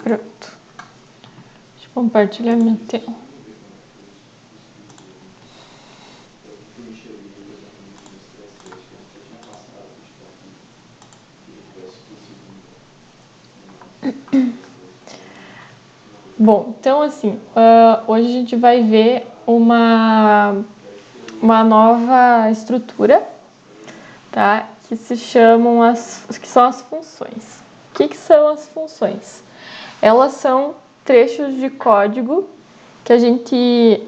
Pronto. Deixa eu compartilhar minha tela. Bom, então assim, hoje a gente vai ver uma nova estrutura, tá? Que se chamam que são as funções. O que são as funções? Elas são trechos de código que a gente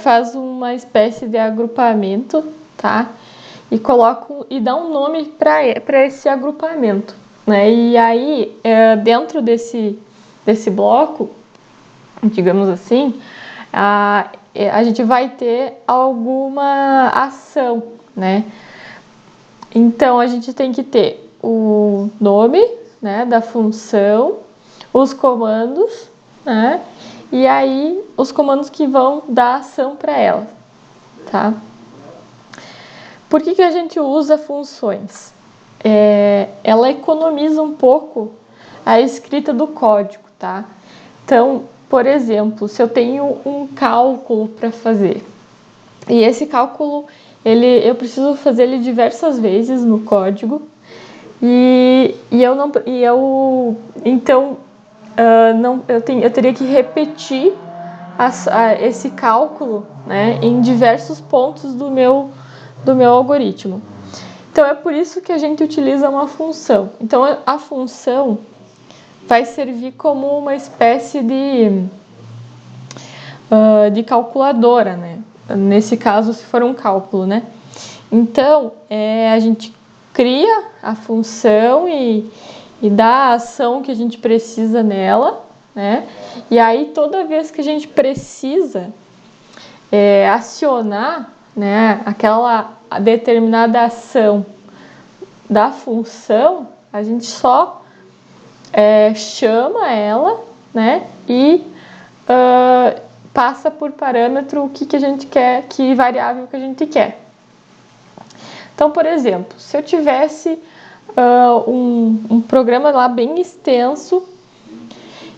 faz uma espécie de agrupamento, tá? E dá um nome para esse agrupamento, né? E aí, dentro desse bloco, digamos assim, a gente vai ter alguma ação, né? Então, a gente tem que ter o nome, né, da função, os comandos, né? E aí, os comandos que vão dar ação para ela, tá? Por que a gente usa funções? Ela economiza um pouco a escrita do código, tá? Então, por exemplo, se eu tenho um cálculo para fazer, e esse cálculo eu preciso fazer ele diversas vezes no código, eu teria que repetir esse cálculo, né, em diversos pontos do meu algoritmo. Então, é por isso que a gente utiliza uma função. Então, a função vai servir como uma espécie de calculadora, né? Nesse caso, se for um cálculo, né? Então, a gente cria a função e dá a ação que a gente precisa nela, né? E aí, toda vez que a gente precisa acionar, né, aquela determinada ação da função, a gente só chama ela, né, e passa por parâmetro o que a gente quer, que variável que a gente quer. Então, por exemplo, se eu tivesse um programa lá bem extenso,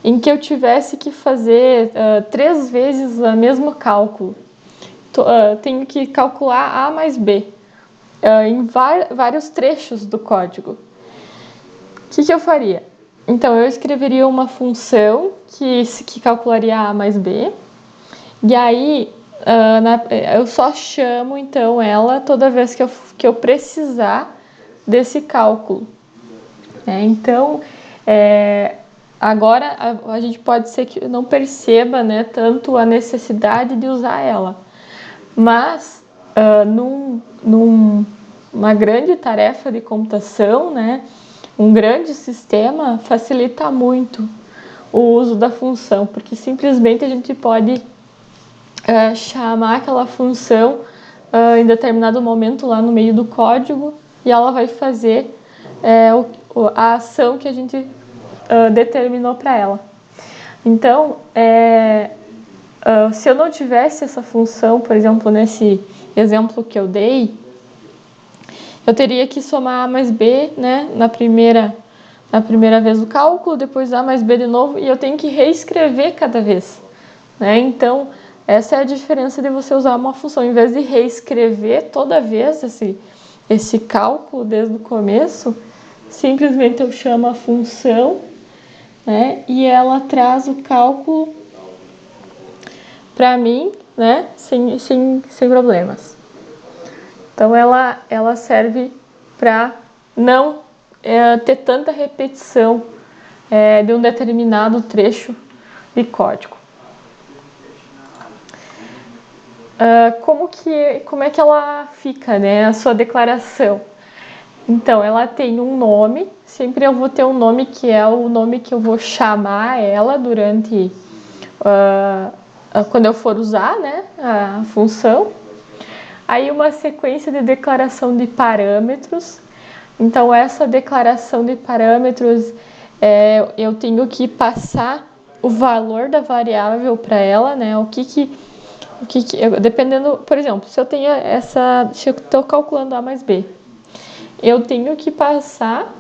em que eu tivesse que fazer 3 vezes o mesmo cálculo, tenho que calcular A mais B em vários trechos do código. O que eu faria? Então, eu escreveria uma função que calcularia A mais B, e aí eu só chamo então ela toda vez que eu precisar desse cálculo. Então, agora a gente pode ser que não perceba, né, tanto a necessidade de usar ela, mas numa grande tarefa de computação, né, um grande sistema facilita muito o uso da função, porque simplesmente a gente pode chamar aquela função em determinado momento lá no meio do código e ela vai fazer a ação que a gente determinou para ela. Então, se eu não tivesse essa função, por exemplo, nesse exemplo que eu dei, eu teria que somar A mais B, né, na primeira vez o cálculo, depois A mais B de novo, e eu tenho que reescrever cada vez, né? Então, essa é a diferença de você usar uma função. Em vez de reescrever toda vez esse cálculo desde o começo, simplesmente eu chamo a função, né, e ela traz o cálculo para mim, né, sem problemas. Então, ela serve para não ter tanta repetição de um determinado trecho de código. Como é que ela fica, né, a sua declaração? Então, ela tem um nome, sempre eu vou ter um nome que é o nome que eu vou chamar ela durante quando eu for usar, né, a função. Aí uma sequência de declaração de parâmetros. Então, essa declaração de parâmetros, eu tenho que passar o valor da variável para ela, né? Dependendo, por exemplo, se eu estou calculando A mais B, eu tenho que passar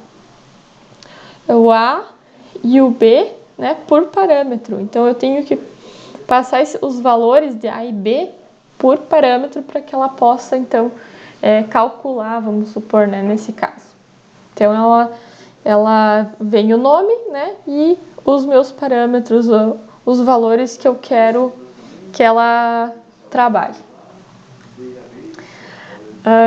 o A e o B, né, por parâmetro. Então, eu tenho que passar os valores de A e B por parâmetro para que ela possa, então, calcular, vamos supor, né, nesse caso. Então, ela vem o nome, né, e os meus parâmetros, os valores que eu quero que ela trabalhe.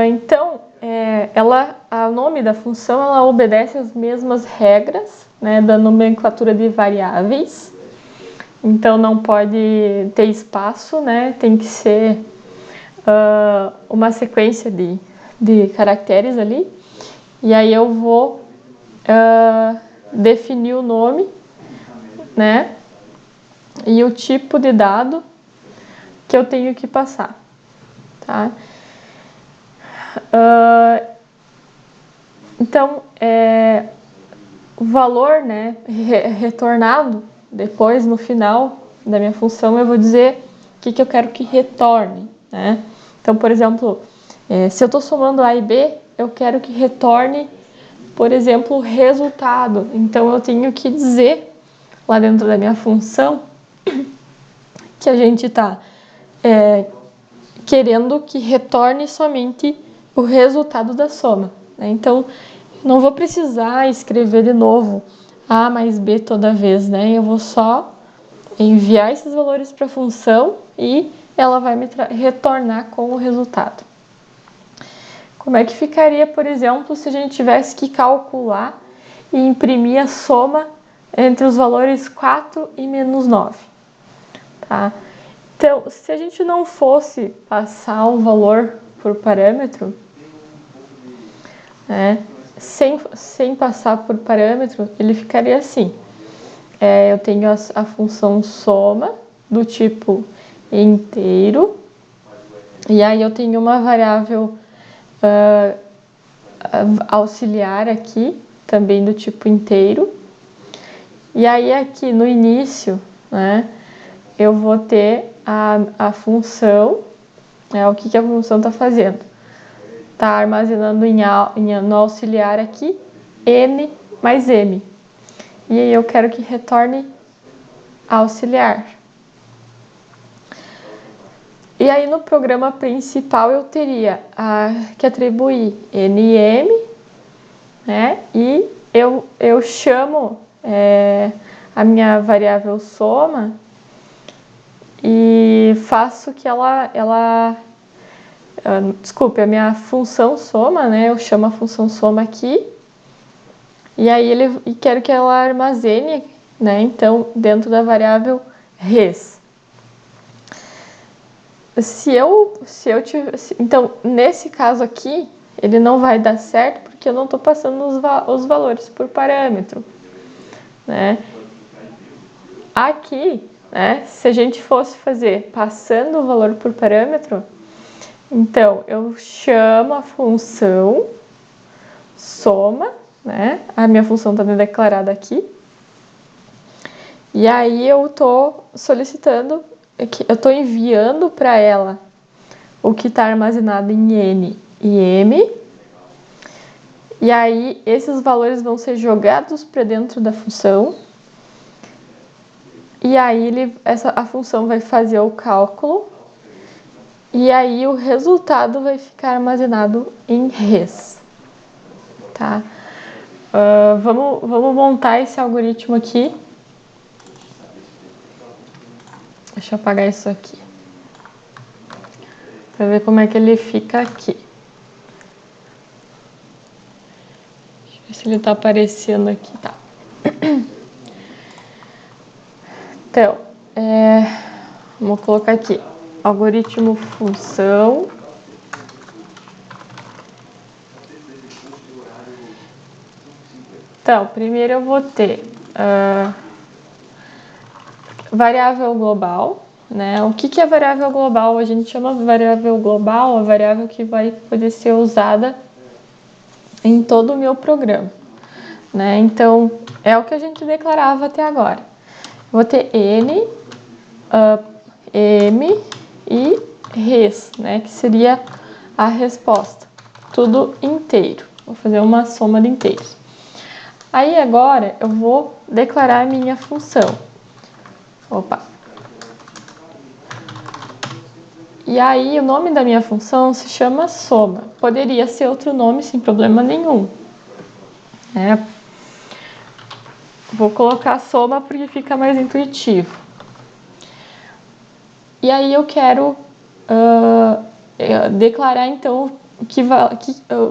Então, o nome da função, ela obedece às mesmas regras, né, da nomenclatura de variáveis. Então, não pode ter espaço, né, tem que ser uma sequência de caracteres ali. E aí eu vou definir o nome, né, e o tipo de dado que eu tenho que passar, tá? Então, o valor, né, retornado depois, no final da minha função, eu vou dizer o que eu quero que retorne, né? Então, por exemplo, se eu estou somando A e B, eu quero que retorne, por exemplo, o resultado. Então, eu tenho que dizer lá dentro da minha função que a gente está querendo que retorne somente o resultado da soma, né? Então, não vou precisar escrever de novo A mais B toda vez, né? Eu vou só enviar esses valores para a função e ela vai me retornar com o resultado. Como é que ficaria, por exemplo, se a gente tivesse que calcular e imprimir a soma entre os valores 4 e menos 9, tá? Então, se a gente não fosse passar um valor por parâmetro, né, sem passar por parâmetro, ele ficaria assim. Eu tenho a função soma do tipo inteiro, e aí eu tenho uma variável auxiliar aqui, também do tipo inteiro. E aí aqui no início, né, eu vou ter a função, o que a função está fazendo? Está armazenando no auxiliar aqui n mais m. E aí eu quero que retorne auxiliar. E aí no programa principal eu teria que atribuir n e m, né? E eu chamo a minha variável soma e faço que desculpe, a minha função soma, né? Eu chamo a função soma aqui. E aí quero que ela armazene, né? Então, dentro da variável res. Então, nesse caso aqui, ele não vai dar certo porque eu não estou passando os valores por parâmetro, né? Aqui, né? Se a gente fosse fazer passando o valor por parâmetro, então eu chamo a função soma, né? A minha função está declarada aqui. E aí eu estou solicitando, eu estou enviando para ela o que está armazenado em N e M. E aí esses valores vão ser jogados para dentro da função. E aí a função vai fazer o cálculo. E aí o resultado vai ficar armazenado em res. Tá? Vamos montar esse algoritmo aqui. Deixa eu apagar isso aqui. Para ver como é que ele fica aqui. Deixa eu ver se ele está aparecendo aqui. Tá. Então, vamos colocar aqui. Algoritmo função. Então, primeiro eu vou ter variável global, né? O que é variável global? A gente chama variável global a variável que vai poder ser usada em todo o meu programa, né? Então, é o que a gente declarava até agora. Vou ter n, m e res, né? Que seria a resposta. Tudo inteiro. Vou fazer uma soma de inteiros. Aí agora eu vou declarar a minha função. Opa! E aí o nome da minha função se chama soma. Poderia ser outro nome sem problema nenhum. Vou colocar soma porque fica mais intuitivo. E aí eu quero declarar então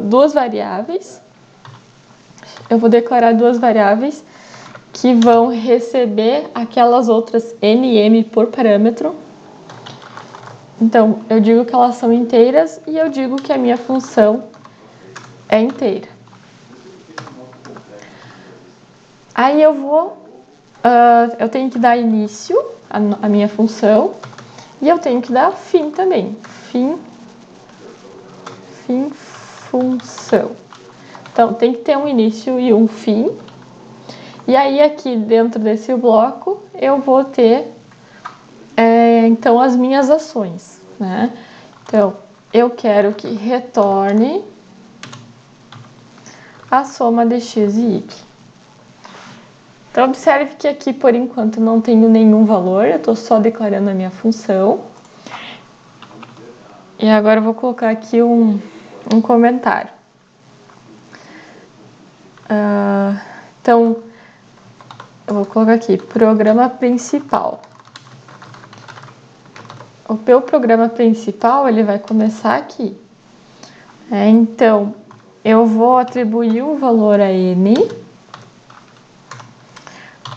duas variáveis. Eu vou declarar duas variáveis que vão receber aquelas outras nm por parâmetro. Então, eu digo que elas são inteiras e eu digo que a minha função é inteira. Aí eu tenho que dar início à minha função e eu tenho que dar fim também. Fim função. Então, tem que ter um início e um fim. E aí, aqui dentro desse bloco, eu vou ter, então, as minhas ações, né? Então, eu quero que retorne a soma de x e y. Então, observe que aqui, por enquanto, não tenho nenhum valor, eu estou só declarando a minha função. E agora eu vou colocar aqui um comentário. Então, eu vou colocar aqui, programa principal. O meu programa principal, ele vai começar aqui. Então, eu vou atribuir um valor a n.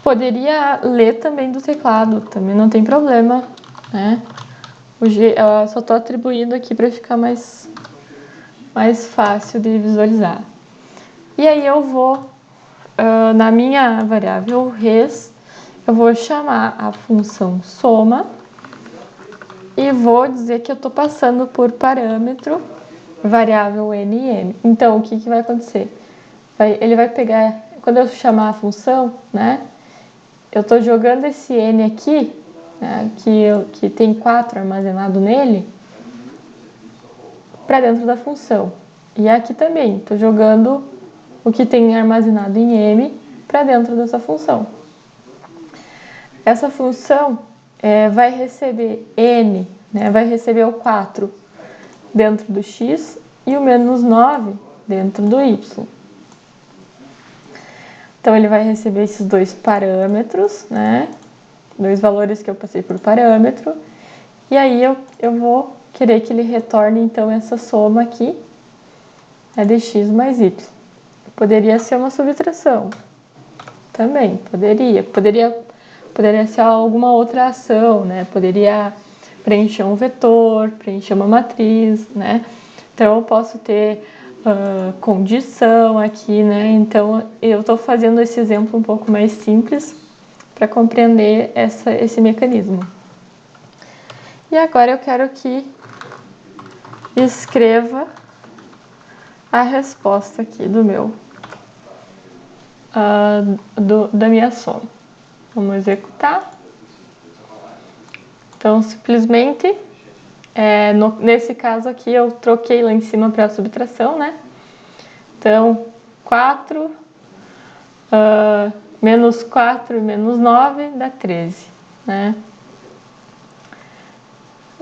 Poderia ler também do teclado, também não tem problema, né? Eu só estou atribuindo aqui para ficar mais fácil de visualizar. E aí eu vou, na minha variável res, eu vou chamar a função soma e vou dizer que eu estou passando por parâmetro variável nm. Então, o que vai acontecer? Ele vai pegar, quando eu chamar a função, né? Eu estou jogando esse n aqui, né, que tem 4 armazenado nele, para dentro da função. E aqui também, estou jogando o que tem armazenado em m para dentro dessa função. Essa função vai receber n, né, vai receber o 4 dentro do x e o menos 9 dentro do y. Então, ele vai receber esses dois parâmetros, né? Dois valores que eu passei por parâmetro. E aí, eu vou querer que ele retorne, então, essa soma aqui, de x mais y. Poderia ser uma subtração. Também, poderia. Poderia ser alguma outra ação, né? Poderia preencher um vetor, preencher uma matriz, né? Então, eu posso ter condição aqui, né? Então, eu estou fazendo esse exemplo um pouco mais simples para compreender esse mecanismo. E agora eu quero que escreva a resposta aqui da minha soma. Vamos executar. Então, simplesmente, nesse caso aqui, eu troquei lá em cima para a subtração, né? Então, 4 menos 4 e menos 9 dá 13, né?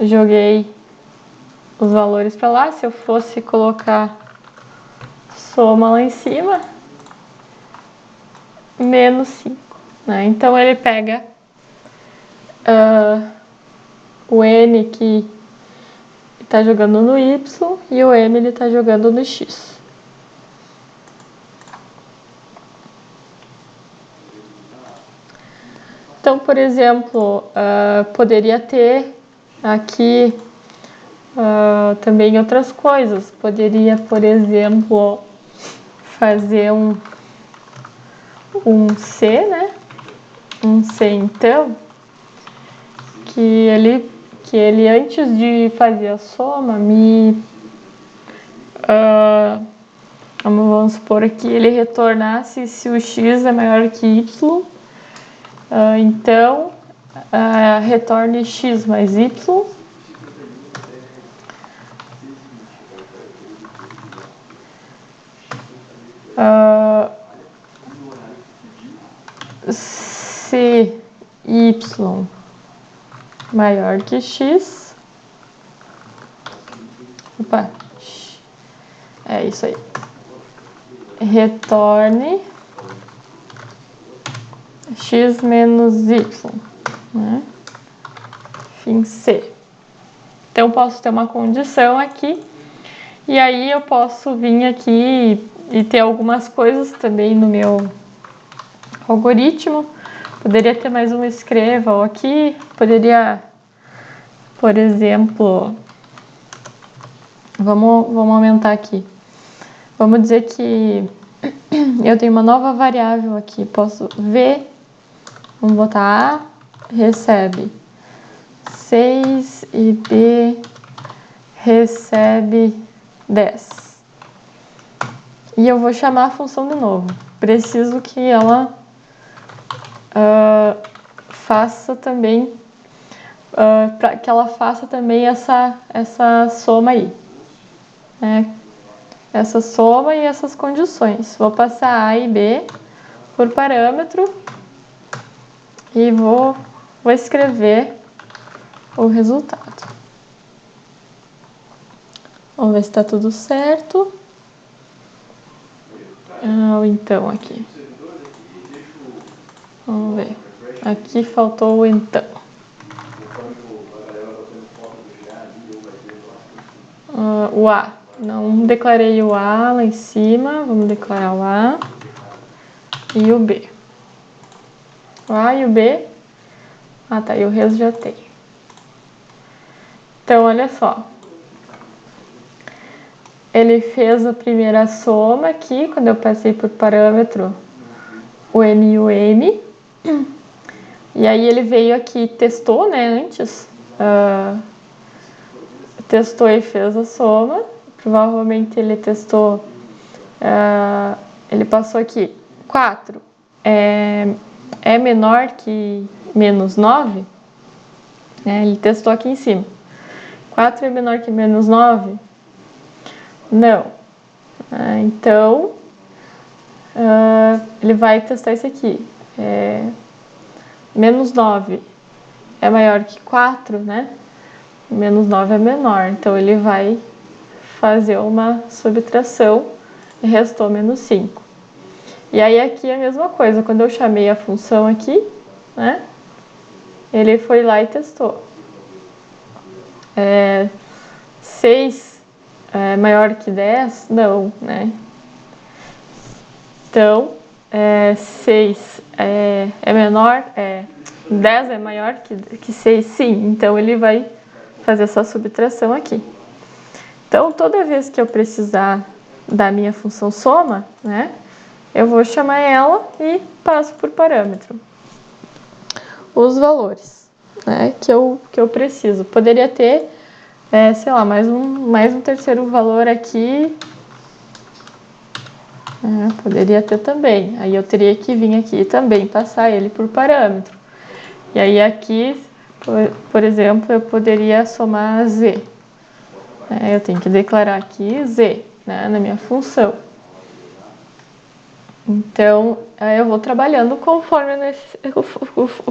Joguei os valores para lá. Se eu fosse colocar soma lá em cima, menos 5, né? Então, ele pega o n que está jogando no y e o m ele está jogando no x. Então, por exemplo, poderia ter aqui também outras coisas. Poderia, por exemplo, fazer um C, né? Um C, então, que ele antes de fazer a soma, vamos supor aqui, ele retornasse se o x é maior que y, então, retorne x mais y, se y maior que x, opa, é isso aí, retorne x menos y, né? Fim C. Então, eu posso ter uma condição aqui, e aí eu posso vir aqui e ter algumas coisas também no meu algoritmo. Poderia ter mais um escreva aqui, poderia, por exemplo, vamos aumentar aqui. Vamos dizer que eu tenho uma nova variável aqui, posso V, vamos botar A, recebe 6 e B recebe 10. E eu vou chamar a função de novo. Preciso que ela faça também, para que ela faça também essa soma aí, né? Essa soma e essas condições. Vou passar A e B por parâmetro e vou escrever o resultado. Vamos ver se está tudo certo. Então aqui. Vamos ver. Aqui faltou o então. O A. Não declarei o A lá em cima. Vamos declarar o A e o B. O A e o B. Ah, tá. E o res já tem. Então, olha só. Ele fez a primeira soma aqui, quando eu passei por parâmetro o N e o M. E aí ele veio aqui e testou, né, antes. Testou e fez a soma. Provavelmente ele testou, ele passou aqui, 4 é menor que menos 9, né? Ele testou aqui em cima. 4 é menor que menos 9? Não. Então, ele vai testar isso aqui. Menos 9 é maior que 4, né? Menos 9 é menor, então ele vai fazer uma subtração e restou menos 5. E aí aqui é a mesma coisa, quando eu chamei a função aqui, né? Ele foi lá e testou. 6 é maior que 10? Não, né? Então, 6 é menor, 10 é maior que 6? Sim, então ele vai fazer essa subtração aqui. Então, toda vez que eu precisar da minha função soma, né, eu vou chamar ela e passo por parâmetro os valores, né, que eu preciso. Poderia ter, sei lá, mais um terceiro valor aqui. Poderia ter também. Aí eu teria que vir aqui também passar ele por parâmetro. E aí aqui, por exemplo, eu poderia somar z. Eu tenho que declarar aqui z, né, na minha função. Então, eu vou trabalhando conforme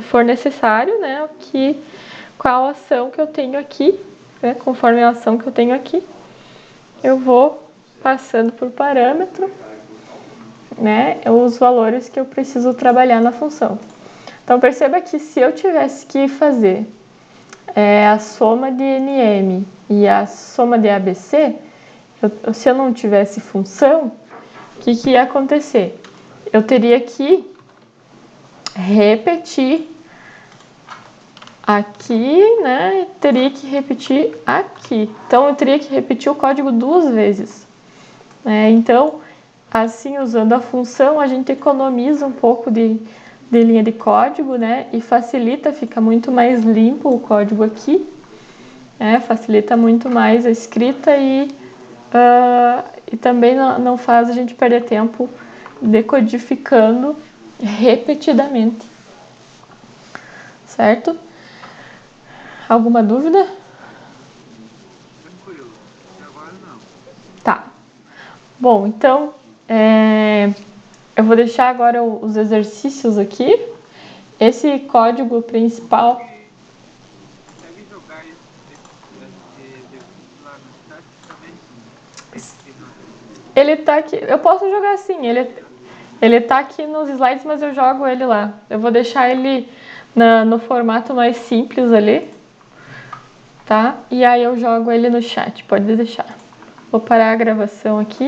for necessário, né, qual ação que eu tenho aqui, né, conforme a ação que eu tenho aqui, eu vou passando por parâmetro, né, os valores que eu preciso trabalhar na função. Então, perceba que se eu tivesse que fazer a soma de NM e a soma de ABC, se eu não tivesse função, o que ia acontecer? Eu teria que repetir aqui, né? E teria que repetir aqui. Então, eu teria que repetir o código 2 vezes. Então, assim, usando a função, a gente economiza um pouco de linha de código, né? E facilita, fica muito mais limpo o código aqui, né? Facilita muito mais a escrita e também não faz a gente perder tempo decodificando repetidamente. Certo? Alguma dúvida? Tranquilo, agora não. Tá. Bom, então, Eu vou deixar agora os exercícios aqui. Esse código principal. Consegue jogar esse exercício lá no chat também? Ele tá aqui. Eu posso jogar sim. Ele tá aqui nos slides, mas eu jogo ele lá. Eu vou deixar ele no formato mais simples ali. Tá? E aí eu jogo ele no chat. Pode deixar. Vou parar a gravação aqui.